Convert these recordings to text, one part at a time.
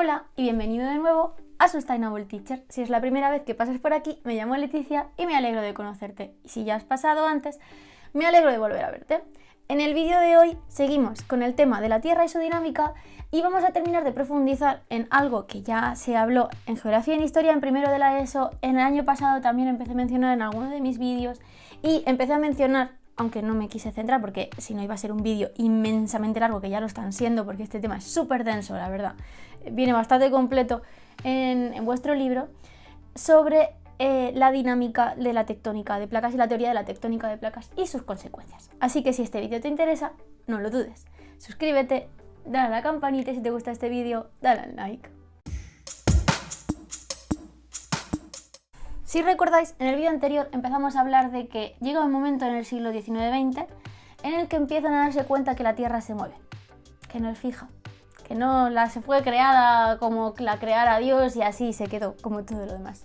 Hola y bienvenido de nuevo a Sustainable Teacher. Si es la primera vez que pasas por aquí, me llamo Leticia y me alegro de conocerte. Y si ya has pasado antes, me alegro de volver a verte. En el vídeo de hoy seguimos con el tema de la Tierra y su dinámica y vamos a terminar de profundizar en algo que ya se habló en Geografía y en Historia en primero de la ESO. En el año pasado también empecé a mencionar en alguno de mis vídeos y empecé a mencionar, aunque no me quise centrar porque si no iba a ser un vídeo inmensamente largo, que ya lo están siendo porque este tema es súper denso, la verdad. Viene bastante completo en vuestro libro sobre la dinámica de la tectónica de placas y la teoría de la tectónica de placas y sus consecuencias. Así que si este vídeo te interesa, no lo dudes. Suscríbete, dale a la campanita y si te gusta este vídeo, dale al like. Si recordáis, en el vídeo anterior empezamos a hablar de que llega un momento en el siglo XIX-XX en el que empiezan a darse cuenta que la Tierra se mueve, que no es fija, que no se fue creada como la creara Dios y así se quedó, como todo lo demás.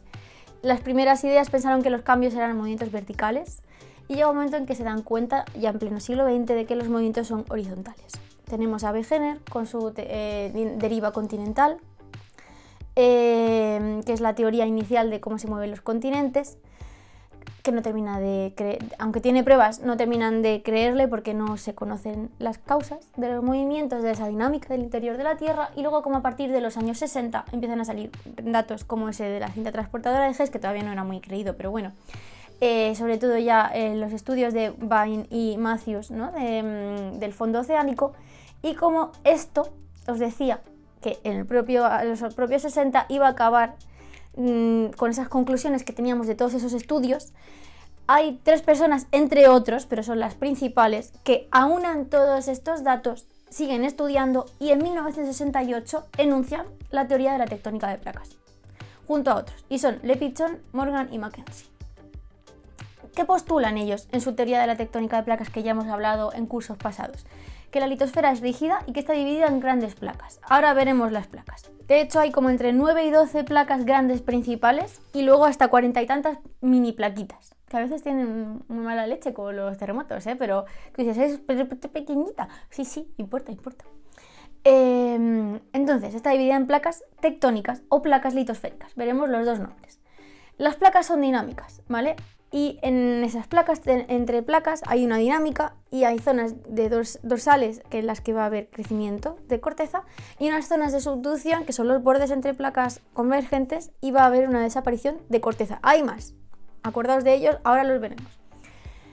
Las primeras ideas pensaron que los cambios eran movimientos verticales y llega un momento en que se dan cuenta, ya en pleno siglo XX, de que los movimientos son horizontales. Tenemos a Wegener con su deriva continental, que es la teoría inicial de cómo se mueven los continentes, que no termina de aunque tiene pruebas, no terminan de creerle porque no se conocen las causas de los movimientos, de esa dinámica del interior de la Tierra, y luego como a partir de los años 60 empiezan a salir datos como ese de la cinta transportadora de Hess, que todavía no era muy creído, pero bueno, sobre todo ya los estudios de Bain y Matthews, ¿no? Del fondo oceánico, y como esto, os decía, que en los propios 60 iba a acabar con esas conclusiones que teníamos de todos esos estudios. Hay tres personas, entre otros, pero son las principales, que aunan todos estos datos, siguen estudiando y en 1968 enuncian la teoría de la tectónica de placas, junto a otros, y son Lepichon, Morgan y Mackenzie. ¿Qué postulan ellos en su teoría de la tectónica de placas que ya hemos hablado en cursos pasados? Que la litosfera es rígida y que está dividida en grandes placas. Ahora veremos las placas. De hecho, hay como entre 9 y 12 placas grandes principales y luego hasta 40 y tantas mini plaquitas, que a veces tienen muy mala leche con los terremotos, pero que dices, es pequeñita. Sí, importa. Entonces, está dividida en placas tectónicas o placas litosféricas. Veremos los dos nombres. Las placas son dinámicas, ¿vale? Y en esas placas, entre placas, hay una dinámica y hay zonas de dorsales en las que va a haber crecimiento de corteza y unas zonas de subducción que son los bordes entre placas convergentes y va a haber una desaparición de corteza. Hay más, acordaos de ellos, ahora los veremos.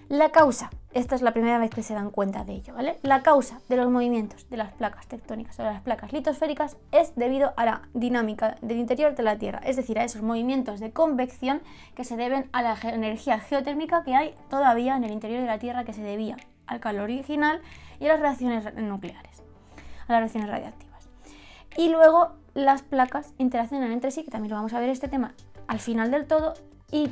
La causa, esta es la primera vez que se dan cuenta de ello, ¿vale? La causa de los movimientos de las placas tectónicas o de las placas litosféricas es debido a la dinámica del interior de la Tierra, es decir, a esos movimientos de convección que se deben a la energía geotérmica que hay todavía en el interior de la Tierra, que se debía al calor original y a las reacciones nucleares, a las reacciones radiactivas. Y luego las placas interaccionan entre sí, que también lo vamos a ver este tema al final del todo, y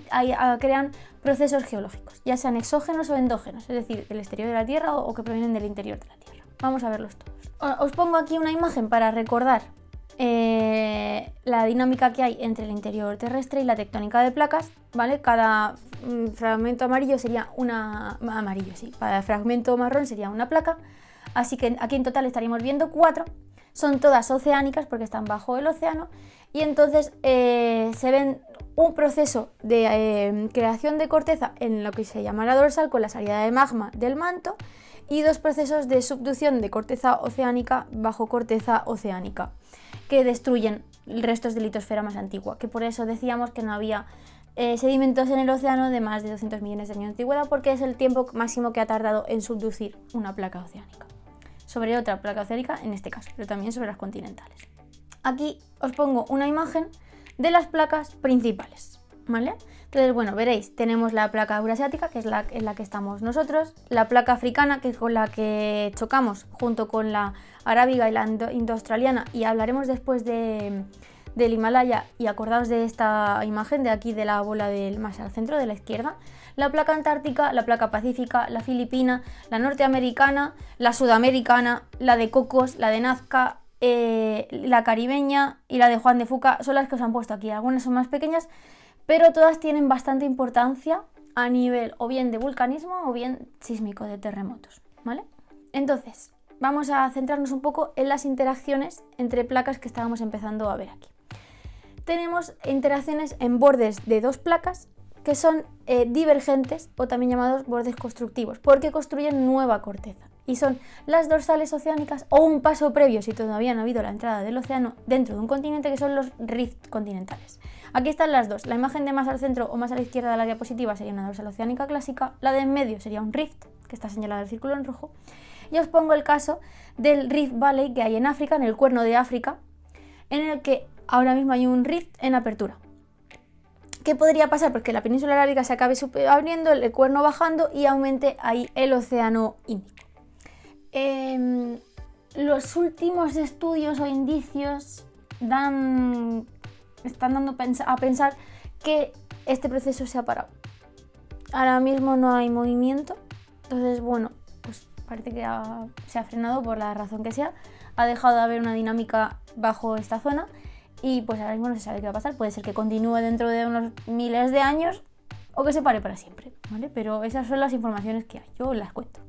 crean procesos geológicos, ya sean exógenos o endógenos, es decir, del exterior de la Tierra o que provienen del interior de la Tierra. Vamos a verlos todos. Os pongo aquí una imagen para recordar la dinámica que hay entre el interior terrestre y la tectónica de placas, ¿vale? Cada fragmento amarillo sería cada fragmento marrón sería una placa, así que aquí en total estaríamos viendo 4. Son todas oceánicas porque están bajo el océano y entonces se ven un proceso de creación de corteza en lo que se llama la dorsal con la salida de magma del manto y 2 procesos de subducción de corteza oceánica bajo corteza oceánica que destruyen restos de litosfera más antigua, que por eso decíamos que no había sedimentos en el océano de más de 200 millones de años de antigüedad porque es el tiempo máximo que ha tardado en subducir una placa oceánica sobre otra placa oceánica en este caso, pero también sobre las continentales. Aquí os pongo una imagen de las placas principales, ¿vale? Entonces, bueno, veréis, tenemos la placa eurasiática, que es en la que estamos nosotros, la placa africana, que es con la que chocamos junto con la arábiga y la indo-australiana, y hablaremos después del Himalaya, y acordaos de esta imagen de aquí, de la bola más al centro, de la izquierda, la placa antártica, la placa pacífica, la filipina, la norteamericana, la sudamericana, la de Cocos, la de Nazca, la caribeña y la de Juan de Fuca son las que os han puesto aquí. Algunas son más pequeñas, pero todas tienen bastante importancia a nivel o bien de vulcanismo o bien sísmico, de terremotos, ¿vale? Entonces, vamos a centrarnos un poco en las interacciones entre placas que estábamos empezando a ver aquí. Tenemos interacciones en bordes de dos placas que son divergentes o también llamados bordes constructivos, porque construyen nueva corteza. Y son las dorsales oceánicas o un paso previo, si todavía no ha habido la entrada del océano dentro de un continente, que son los rift continentales. Aquí están las dos. La imagen de más al centro o más a la izquierda de la diapositiva sería una dorsal oceánica clásica, la de en medio sería un rift, que está señalado el círculo en rojo, y os pongo el caso del Rift Valley que hay en África, en el Cuerno de África, en el que ahora mismo hay un rift en apertura. ¿Qué podría pasar? Pues que la península arábiga se acabe abriendo, el Cuerno bajando y aumente ahí el océano Índico. Los últimos estudios o indicios están dando a pensar que este proceso se ha parado. Ahora mismo no hay movimiento, entonces bueno, pues parece que se ha frenado por la razón que sea, ha dejado de haber una dinámica bajo esta zona y pues ahora mismo no se sabe qué va a pasar. Puede ser que continúe dentro de unos miles de años o que se pare para siempre, ¿vale? Pero esas son las informaciones que hay, yo las cuento.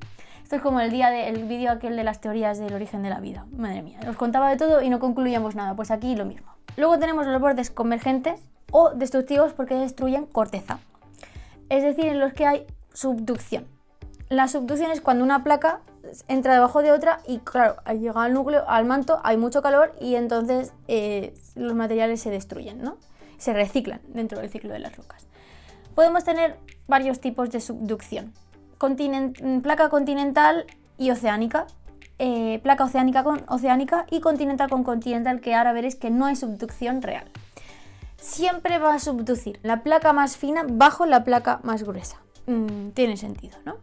Esto es como el vídeo aquel de las teorías del origen de la vida. Madre mía, os contaba de todo y no concluíamos nada. Pues aquí lo mismo. Luego tenemos los bordes convergentes o destructivos porque destruyen corteza. Es decir, en los que hay subducción. La subducción es cuando una placa entra debajo de otra y claro, al llegar al núcleo, al manto, hay mucho calor y entonces los materiales se destruyen, ¿no? Se reciclan dentro del ciclo de las rocas. Podemos tener varios tipos de subducción. Placa continental y oceánica, placa oceánica con oceánica y continental con continental, que ahora veréis que no hay subducción real. Siempre va a subducir la placa más fina bajo la placa más gruesa. Tiene sentido, ¿no?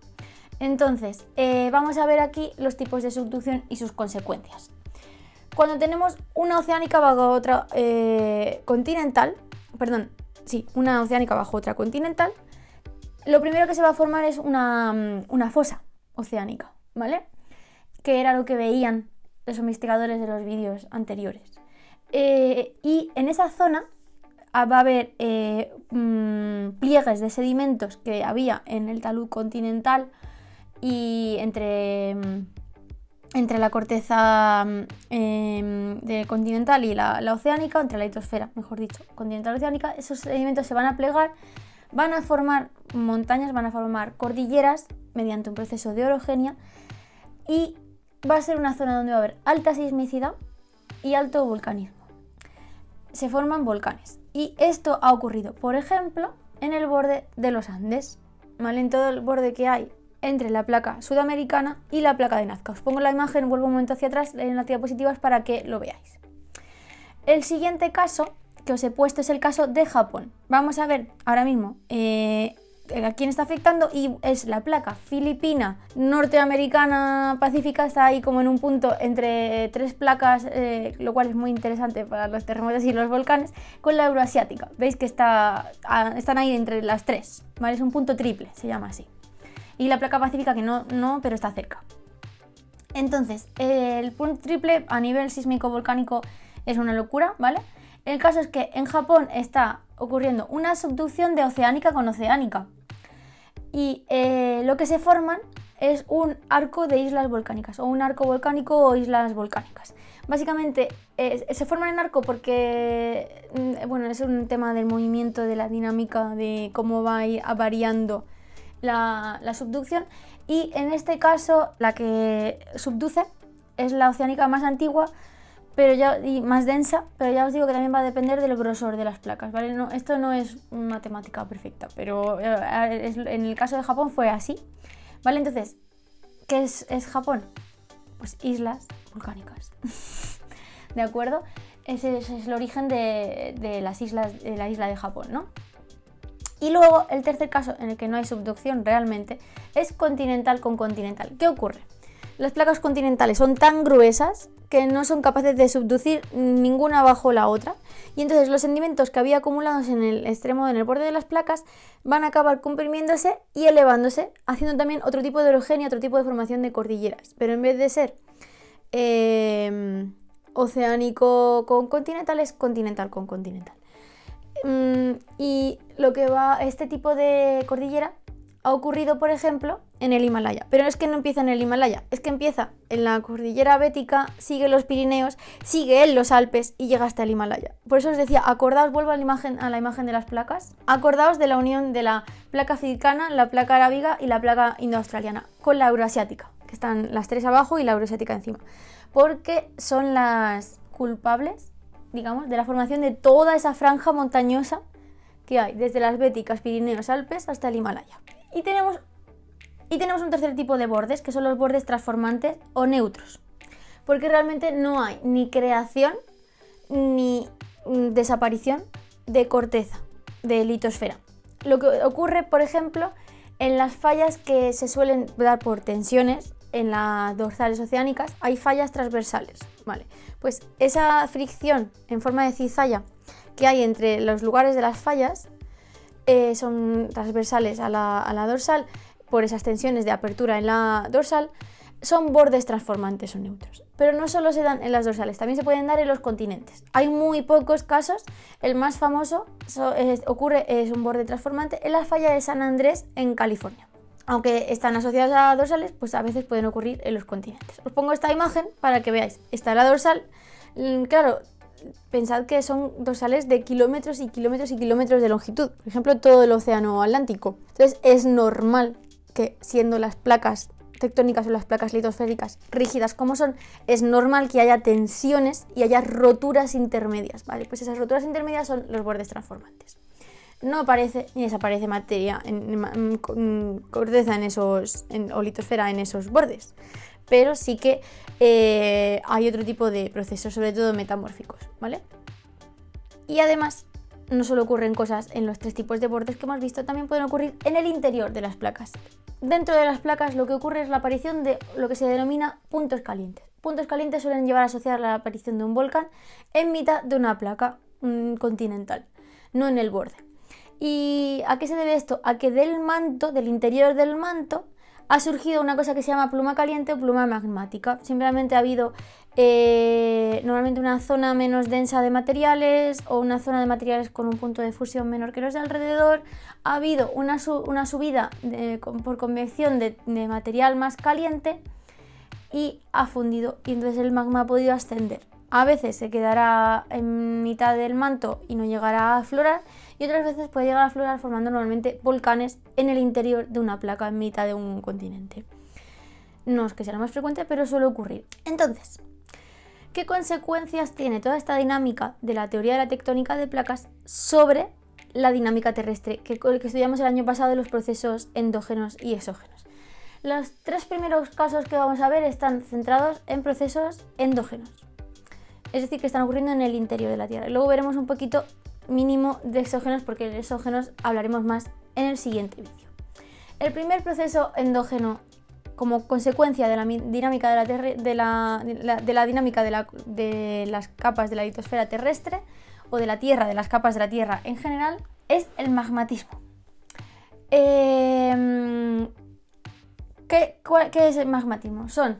Entonces, vamos a ver aquí los tipos de subducción y sus consecuencias. Cuando tenemos una oceánica bajo otra continental, una oceánica bajo otra continental, lo primero que se va a formar es una fosa oceánica, ¿vale? Que era lo que veían los investigadores de los vídeos anteriores. Y en esa zona va a haber pliegues de sedimentos que había en el talud continental y entre la corteza continental y la oceánica, entre la litosfera, mejor dicho, continental oceánica. Esos sedimentos se van a plegar, van a formar montañas, van a formar cordilleras mediante un proceso de orogenia y va a ser una zona donde va a haber alta sismicidad y alto volcanismo. Se forman volcanes y esto ha ocurrido, por ejemplo, en el borde de los Andes, ¿vale? En todo el borde que hay entre la placa sudamericana y la placa de Nazca. Os pongo la imagen, vuelvo un momento hacia atrás en las diapositivas para que lo veáis. El siguiente caso que os he puesto es el caso de Japón. Vamos a ver ahora mismo a quién está afectando y es la placa filipina, norteamericana, pacífica, está ahí como en un punto entre tres placas, lo cual es muy interesante para los terremotos y los volcanes, con la euroasiática. Veis que están ahí entre las tres, ¿vale? Es un punto triple, se llama así. Y la placa pacífica que no, pero está cerca. Entonces, el punto triple a nivel sísmico volcánico es una locura, ¿vale? El caso es que en Japón está ocurriendo una subducción de oceánica con oceánica. Y lo que se forman es un arco de islas volcánicas, o un arco volcánico o islas volcánicas. Básicamente se forman en arco porque es un tema del movimiento, de la dinámica, de cómo va a ir variando la subducción. Y en este caso la que subduce es la oceánica más antigua, y más densa, pero ya os digo que también va a depender del grosor de las placas, ¿vale? Esto no es una temática perfecta, pero en el caso de Japón fue así, ¿vale? Entonces, ¿qué es Japón? Pues islas volcánicas, ¿de acuerdo? Ese es el origen de las islas, de la isla de Japón, ¿no? Y luego, el tercer caso en el que no hay subducción realmente es continental con continental. ¿Qué ocurre? Las placas continentales son tan gruesas que no son capaces de subducir ninguna bajo la otra y entonces los sedimentos que había acumulados en el extremo, en el borde de las placas, van a acabar comprimiéndose y elevándose, haciendo también otro tipo de orogenia, otro tipo de formación de cordilleras, pero en vez de ser oceánico con continental, es continental con continental. Y este tipo de cordillera ha ocurrido, por ejemplo, en el Himalaya. Pero es que no empieza en el Himalaya, es que empieza en la cordillera bética, sigue los Pirineos, sigue en los Alpes y llega hasta el Himalaya. Por eso os decía, acordaos, vuelvo a la imagen de las placas, acordaos de la unión de la placa africana, la placa arábiga y la placa indoaustraliana con la euroasiática, que están las tres abajo y la euroasiática encima, porque son las culpables, digamos, de la formación de toda esa franja montañosa que hay desde las béticas, Pirineos, Alpes hasta el Himalaya. Y tenemos un tercer tipo de bordes, que son los bordes transformantes o neutros, porque realmente no hay ni creación ni desaparición de corteza, de litosfera. Lo que ocurre, por ejemplo, en las fallas que se suelen dar por tensiones en las dorsales oceánicas, hay fallas transversales, ¿vale? Pues esa fricción en forma de cizalla que hay entre los lugares de las fallas son transversales a la dorsal, por esas tensiones de apertura en la dorsal, son bordes transformantes o neutros. Pero no solo se dan en las dorsales, también se pueden dar en los continentes. Hay muy pocos casos, el más famoso es un borde transformante en la falla de San Andrés en California. Aunque están asociadas a dorsales, pues a veces pueden ocurrir en los continentes. Os pongo esta imagen para que veáis. Está la dorsal, claro, pensad que son dorsales de kilómetros y kilómetros y kilómetros de longitud. Por ejemplo, todo el océano Atlántico. Entonces es normal que, siendo las placas tectónicas o las placas litosféricas rígidas como son, es normal que haya tensiones y haya roturas intermedias, ¿vale? Pues esas roturas intermedias son los bordes transformantes. No aparece ni desaparece materia, corteza o litosfera en esos bordes, pero sí que hay otro tipo de procesos, sobre todo metamórficos, ¿vale? Y además, no solo ocurren cosas en los tres tipos de bordes que hemos visto, también pueden ocurrir en el interior de las placas. Dentro de las placas lo que ocurre es la aparición de lo que se denomina puntos calientes. Puntos calientes suelen llevar a asociar la aparición de un volcán en mitad de una placa continental, no en el borde. ¿Y a qué se debe esto? A que del manto, del interior del manto, ha surgido una cosa que se llama pluma caliente o pluma magmática. Simplemente ha habido normalmente una zona menos densa de materiales o una zona de materiales con un punto de fusión menor que los de alrededor. Ha habido una subida por convección de material más caliente y ha fundido, y entonces el magma ha podido ascender. A veces se quedará en mitad del manto y no llegará a aflorar, y otras veces puede llegar a aflorar formando normalmente volcanes en el interior de una placa en mitad de un continente. No es que sea lo más frecuente, pero suele ocurrir. Entonces, ¿qué consecuencias tiene toda esta dinámica de la teoría de la tectónica de placas sobre la dinámica terrestre que estudiamos el año pasado de los procesos endógenos y exógenos? Los tres primeros casos que vamos a ver están centrados en procesos endógenos, es decir, que están ocurriendo en el interior de la Tierra. Luego veremos un poquito mínimo de exógenos, porque de exógenos hablaremos más en el siguiente vídeo. El primer proceso endógeno, como consecuencia de la dinámica de la dinámica de las capas de la litosfera terrestre o de la Tierra, de las capas de la Tierra en general, es el magmatismo. ¿Qué es el magmatismo? Son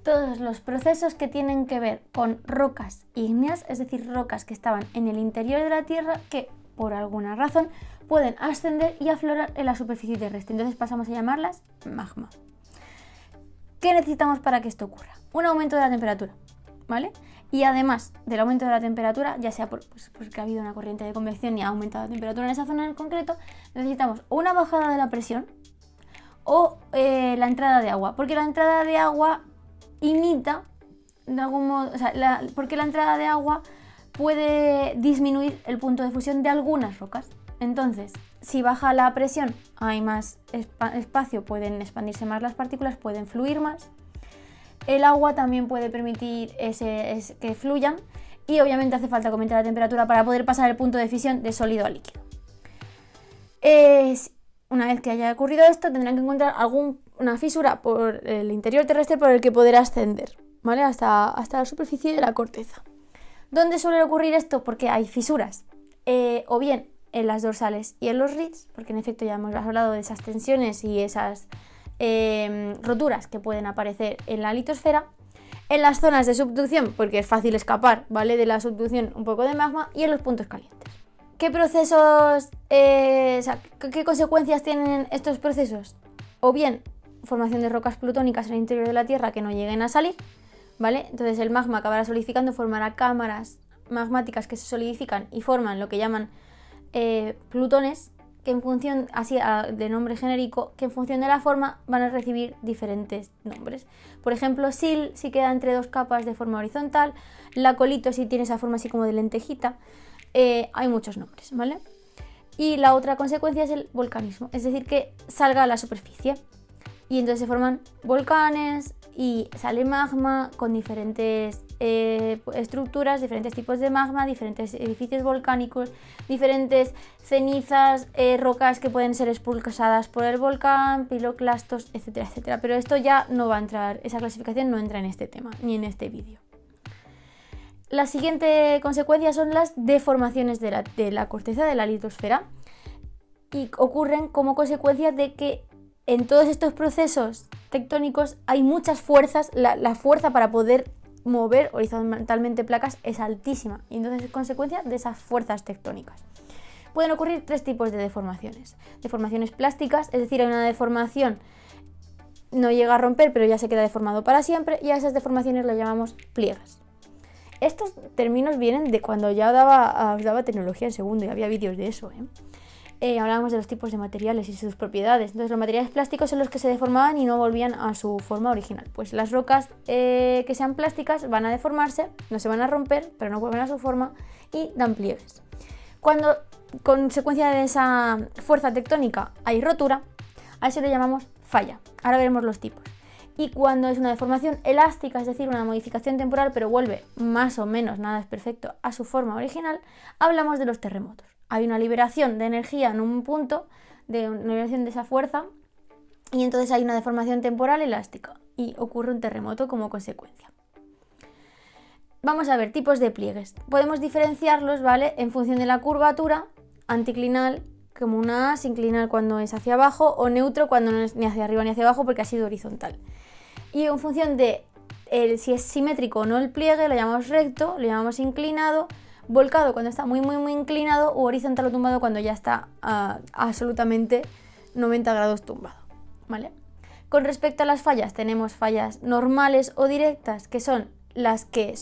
todos los procesos que tienen que ver con rocas ígneas, es decir, rocas que estaban en el interior de la Tierra que por alguna razón pueden ascender y aflorar en la superficie terrestre. Entonces pasamos a llamarlas magma. ¿Qué necesitamos para que esto ocurra? Un aumento de la temperatura, ¿vale? Y además del aumento de la temperatura, ya sea porque ha habido una corriente de convección y ha aumentado la temperatura en esa zona en concreto, necesitamos una bajada de la presión o la entrada de agua, porque la entrada de agua imita de algún modo, porque la entrada de agua puede disminuir el punto de fusión de algunas rocas. Entonces, si baja la presión, hay más espacio, pueden expandirse más las partículas, pueden fluir más. El agua también puede permitir que fluyan, y obviamente hace falta que aumente la temperatura para poder pasar el punto de fisión de sólido a líquido. Una vez que haya ocurrido esto, tendrán que encontrar una fisura por el interior terrestre por el que poder ascender, ¿vale? hasta la superficie de la corteza. ¿Dónde suele ocurrir esto? Porque hay fisuras, o bien en las dorsales y en los ribs, porque en efecto ya hemos hablado de esas tensiones y esas roturas que pueden aparecer en la litosfera, en las zonas de subducción, porque es fácil escapar, ¿vale?, de la subducción un poco de magma, y en los puntos calientes. ¿Qué procesos, qué consecuencias tienen estos procesos? O bien formación de rocas plutónicas en el interior de la Tierra que no lleguen a salir, ¿vale? Entonces el magma acabará solidificando, formará cámaras magmáticas que se solidifican y forman lo que llaman plutones, que en función, así de nombre genérico, que en función de la forma van a recibir diferentes nombres. Por ejemplo, Sil si queda entre dos capas de forma horizontal, la colito si tiene esa forma así como de lentejita, hay muchos nombres, ¿vale? Y la otra consecuencia es el volcanismo, es decir, que salga a la superficie y entonces se forman volcanes y sale magma con diferentes estructuras, diferentes tipos de magma, diferentes edificios volcánicos, diferentes cenizas, rocas que pueden ser expulsadas por el volcán, piroclastos, etcétera, etcétera. Pero esto ya no va a entrar, esa clasificación no entra en este tema, ni en este vídeo. La siguiente consecuencia son las deformaciones de la corteza de la litosfera y ocurren como consecuencia de que en todos estos procesos tectónicos hay muchas fuerzas, la fuerza para poder mover horizontalmente placas es altísima y entonces es consecuencia de esas fuerzas tectónicas. Pueden ocurrir tres tipos de deformaciones. Deformaciones plásticas, es decir, hay una deformación, no llega a romper pero ya se queda deformado para siempre y a esas deformaciones las llamamos pliegues. Estos términos vienen de cuando ya os daba tecnología en segundo y había vídeos de eso, hablábamos de los tipos de materiales y sus propiedades. Entonces los materiales plásticos son los que se deformaban y no volvían a su forma original. Pues las rocas que sean plásticas van a deformarse, no se van a romper, pero no vuelven a su forma y dan pliegues. Cuando, consecuencia de esa fuerza tectónica, hay rotura, a eso le llamamos falla. Ahora veremos los tipos. Y cuando es una deformación elástica, es decir, una modificación temporal, pero vuelve más o menos, nada es perfecto, a su forma original, hablamos de los terremotos. Hay una liberación de energía en un punto, de una liberación de esa fuerza, y entonces hay una deformación temporal elástica y ocurre un terremoto como consecuencia. Vamos a ver tipos de pliegues. Podemos diferenciarlos, ¿vale?, en función de la curvatura, anticlinal, como una A, sinclinal cuando es hacia abajo, o neutro cuando no es ni hacia arriba ni hacia abajo porque ha sido horizontal. Y en función de si es simétrico o no el pliegue, lo llamamos recto, lo llamamos inclinado, volcado cuando está muy inclinado, o horizontal o tumbado cuando ya está absolutamente 90 grados tumbado, ¿vale? Con respecto a las fallas, tenemos fallas normales o directas, que son las que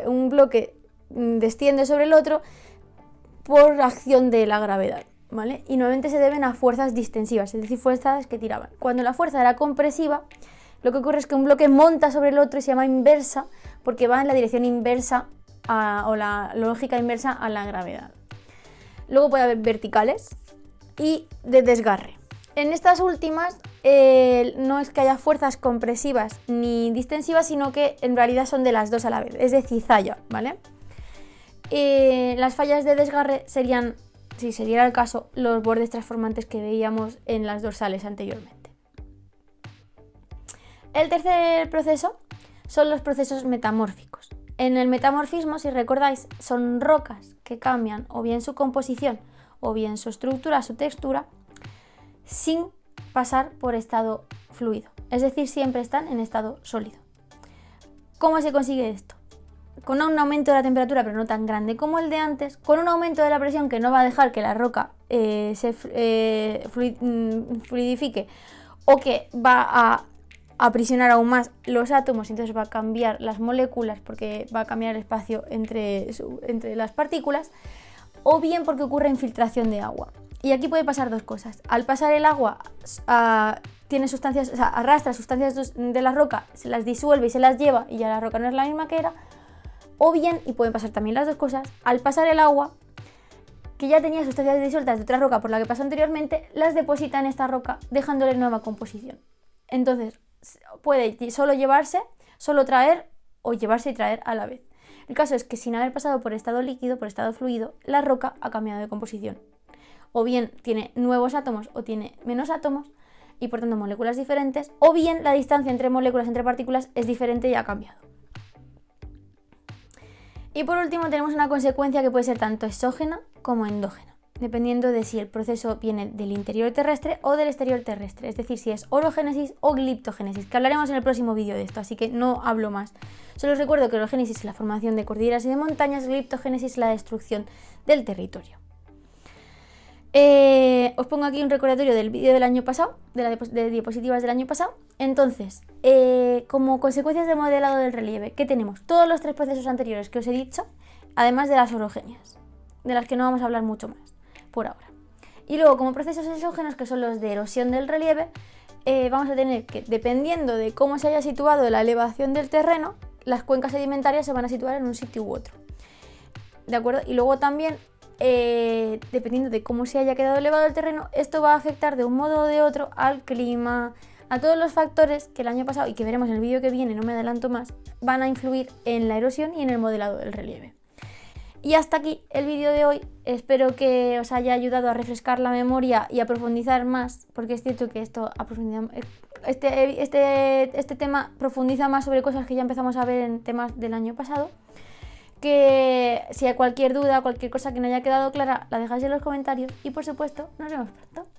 un bloque desciende sobre el otro por acción de la gravedad, ¿vale? Y normalmente se deben a fuerzas distensivas, es decir, fuerzas que tiraban. Cuando la fuerza era compresiva, lo que ocurre es que un bloque monta sobre el otro y se llama inversa porque va en la dirección inversa o la lógica inversa a la gravedad. Luego puede haber verticales y de desgarre. En estas últimas no es que haya fuerzas compresivas ni distensivas, sino que en realidad son de las dos a la vez, es de cizalla, ¿vale? Las fallas de desgarre serían, si se diera el caso, los bordes transformantes que veíamos en las dorsales anteriormente. El tercer proceso son los procesos metamórficos. En el metamorfismo, si recordáis, son rocas que cambian o bien su composición o bien su estructura, su textura, sin pasar por estado fluido. Es decir, siempre están en estado sólido. ¿Cómo se consigue esto? Con un aumento de la temperatura, pero no tan grande como el de antes, con un aumento de la presión que no va a dejar que la roca se fluidifique o que va a aprisionar aún más los átomos y entonces va a cambiar las moléculas porque va a cambiar el espacio entre las partículas, o bien porque ocurre infiltración de agua. Y aquí puede pasar dos cosas. Al pasar el agua tiene sustancias, arrastra sustancias de la roca, se las disuelve y se las lleva y ya la roca no es la misma que era. O bien, y pueden pasar también las dos cosas, al pasar el agua, que ya tenía sustancias disueltas de otra roca por la que pasó anteriormente, las deposita en esta roca dejándole nueva composición. Entonces puede solo traer o llevarse y traer a la vez. El caso es que sin haber pasado por estado líquido, por estado fluido, la roca ha cambiado de composición. O bien tiene nuevos átomos o tiene menos átomos y por tanto moléculas diferentes, o bien la distancia entre moléculas, entre partículas es diferente y ha cambiado. Y por último tenemos una consecuencia que puede ser tanto exógena como endógena, dependiendo de si el proceso viene del interior terrestre o del exterior terrestre, es decir, si es orogénesis o gliptogénesis, que hablaremos en el próximo vídeo de esto, así que no hablo más. Solo os recuerdo que orogénesis es la formación de cordilleras y de montañas, gliptogénesis la destrucción del territorio. Os pongo aquí un recordatorio del vídeo del año pasado, de diapositivas del año pasado. Entonces, como consecuencias de modelado del relieve, ¿qué tenemos? Todos los 3 procesos anteriores que os he dicho, además de las orogenias, de las que no vamos a hablar mucho más por ahora. Y luego, como procesos exógenos, que son los de erosión del relieve, vamos a tener que, dependiendo de cómo se haya situado la elevación del terreno, las cuencas sedimentarias se van a situar en un sitio u otro. ¿De acuerdo? Y luego también, dependiendo de cómo se haya quedado elevado el terreno, esto va a afectar de un modo o de otro al clima, a todos los factores que el año pasado, y que veremos en el vídeo que viene, no me adelanto más, van a influir en la erosión y en el modelado del relieve. Y hasta aquí el vídeo de hoy. Espero que os haya ayudado a refrescar la memoria y a profundizar más, porque es cierto que este tema profundiza más sobre cosas que ya empezamos a ver en temas del año pasado. Que si hay cualquier duda, cualquier cosa que no haya quedado clara, la dejáis en los comentarios y por supuesto nos vemos pronto.